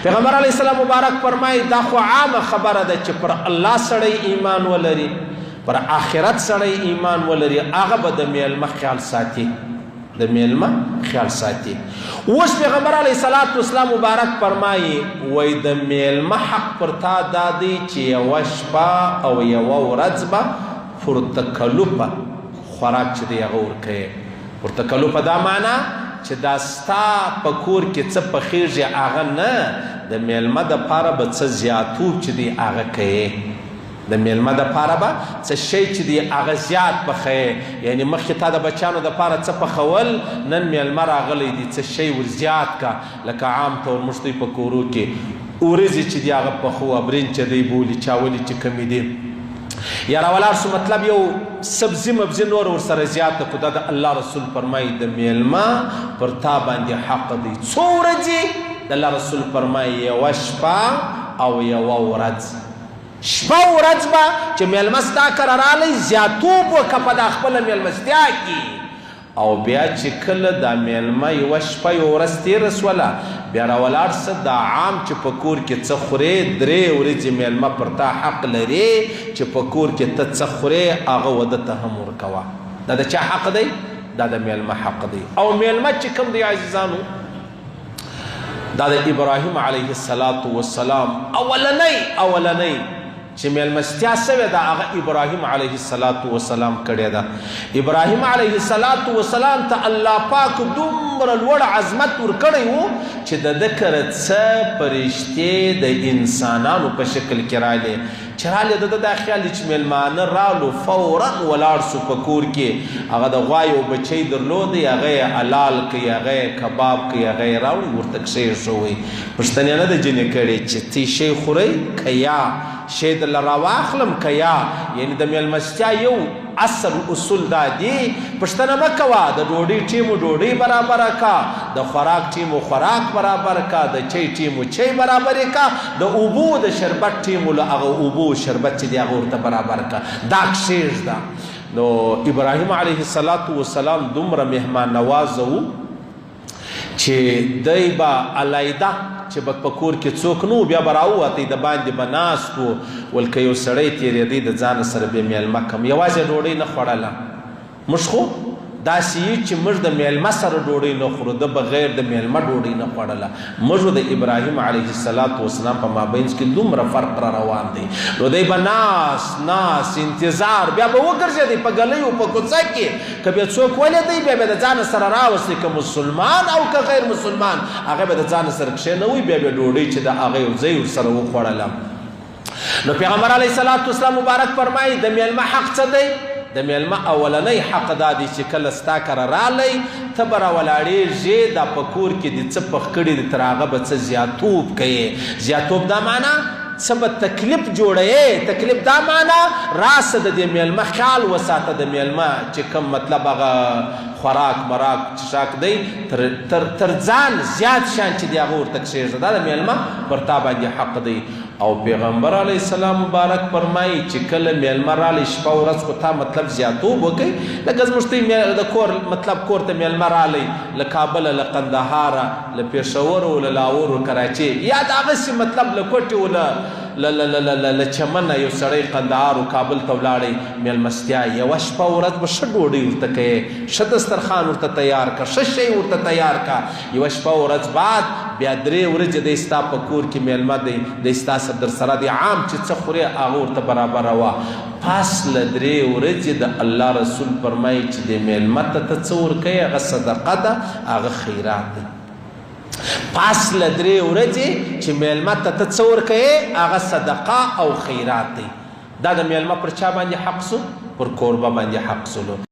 پیغمبر علیه السلام مبارک فرمایي دا خو عامه خبره ده چې پر الله سړی ایمان ولري، پر آخرت سړی ایمان ولري، هغه به د میلمه خیال ساتي، د میلمه خیال ساتي. اوس پیغمبر علیه السلام مبارک فرمایي وای د میلمه حق پر تا دا دی چې یوه شپه او یوه ورځ به پرتکلوپه خوراک چې دی هغه ورکوې. پرتکلوپه دا معنا چې دا ستا په کور کې څه پخیږي هغه نه، د میلمه دپاره به څه زیاتوب چې دی هغه کوې، د میلمه دپاره به څه شی چې دی هغه زیات پخوې. یعنی مخکې تا د بچیانو دپاره څه پخول، نن میلمه راغلی دی څه شی ور زیات کا. لکه عام طور موږ دوی په کورو کې ورځې چې دی هغه پخو، ابرین چې دی بولي، چاولې چې کمې دي یا راولاړ سو، مطلب یو سبزي مبزي نور ورسره زیاته کړو. دا د الله رسول فرمایي د میلمه پر تا باندې حق دی. څو ورځې؟ د الله رسول فرمایي یوه شپه او یوه ورځ. شپه ورځ به چې میلمه ستا کره رالی زیاتوب وکړه په دا خپله میلمستیا کې، او بیا چې کله دا میلمه یوه شپه یوه ورځ تېره سوله بیا راولاړ سه، دا عام چې په کور کې څه خورې 3 ورځې میلمه پر تا حق لري چې په کور کې ته څه خورې هغه وده ته هم ورکوه. دا د چا حق دی؟ دا د میلمه حق دی. او میلمه چې کوم دی عزیزانو، دا د ابراهیم علیه السلام اولنی چې میلمستیا سوې ده هغه ابراهیم علیه السلام کړې ده. ابراهیم علیه السلام ته الله پاک دومره لوړ عظمت ورکړی و چې د ده کره څه فرشتې د انسانانو په شکل کې راغلې، چې راغلې د ده دا خیال دی چې میلمانه رالو فورا ولاړ سو په کور کې، هغه د غوا یو بچی درلودی، هغه یې حلال کړي، هغه یې کباب کړي، هغه یې راوړي ورته کښېښوئ. پوښتنې نه ده ځینې کړې چې تی شی خورئ که یا شی درله راواخلم که یا. یعنی د میلمستیا یو اصل اصول دا دی، پوښتنه مه کوه، د ډوډۍ ټیمو ډوډۍ برابره کا، د خوراک ټیمو خوراک برابر کا، د چای ټیمو چای برابرې کا، د اوبو د شربت ټیمو له هغه اوبو شربت چې دی هغه ورته برابر کا. دا کښېږده. نو ابراهیم علیه السلام دومره مهمان نوازه و چې دی به علیده چې به په کور کې څوک نو بیا به راووتی د باندې به ناست و، ولکه یو سړی تېرېدی د ځانه سره بیا میلمه کم، یوازې ډوډۍ نه خوړله. موږ خو داسې یو چې موږ د میلمه سره ډوډۍ نه خورو، د بغیر د میلمه ډوډۍ نه خوړله. موږ د ابراهیم علیه السلام په مابینځ کې دومره فرق را روان دی. نو دی به ناست انتظار، بیا به وګرځېدی په ګلیو په کوڅه کې، که بیا څوک ولیدی بیا به د ځانه سره راوستی، که مسلمان او که غیر مسلمان هغه به د ځانه سره کښېنوي، بیا به ډوډۍ چې د هغه یو ځای ورسره وخوړله. نو پیغمبر علیه السلام مبارک فرمایي د میلمه حق څه دی؟ د میلمه اولنی حق دا دی چې کله ستا کره رالی ته به راولاړېږې، دا په کور کې دې څه پخ کړي دي تر هغه به څه زیاتوب کوې. زیاتوب دا معنا څه به تکلیف جوړوې. تکلیف دا معنا راسه د دې میلمه خیال وساته، د میلمه چې کوم مطلب هغه خوراک مراک چشاک دی تر ځان زیات شان چې دی هغه ورته کښېږده. دا د میلمه پر تا باندې حق دی. او پیغمبر علیه السلام مبارک فرمایي چې کله میلمه رالی شپه ورځ خو تا مطلب زیاتوب وکړئ. لکه زموږ د کور مطلب کور ته میلمه رالی له کابله له قندهاره له پېښورو له لاهورو کراچۍ، یا دغسې مطلب له کوټې له چمنه یو سړی قندهار و کابل ته ولاړی میلمستیا، یوه شپه ورځ به ښه ډوډۍ ورته کوې، ښه دسترخوان ورته تیار که، ښه شی ورته تیار که. یوه شپه ورځ بعد بیا 3 ورځې دی ستا په کور کې میلمه دی ستا سره در سره دی، عام چې څه خورې هغه ورته برابروه. پس له 3 ورځې د الله رسول فرمایي چې د میلمه ته څه ورکوې هغه صدقه ده، هغه خیرات دی. پس له 3 ورځې چې میلمه ته څه ورکوې هغه صدقه او خیرات دی. دا د میلمه پر چا باندې حق سو؟ پر کوربه باندې حق سلو.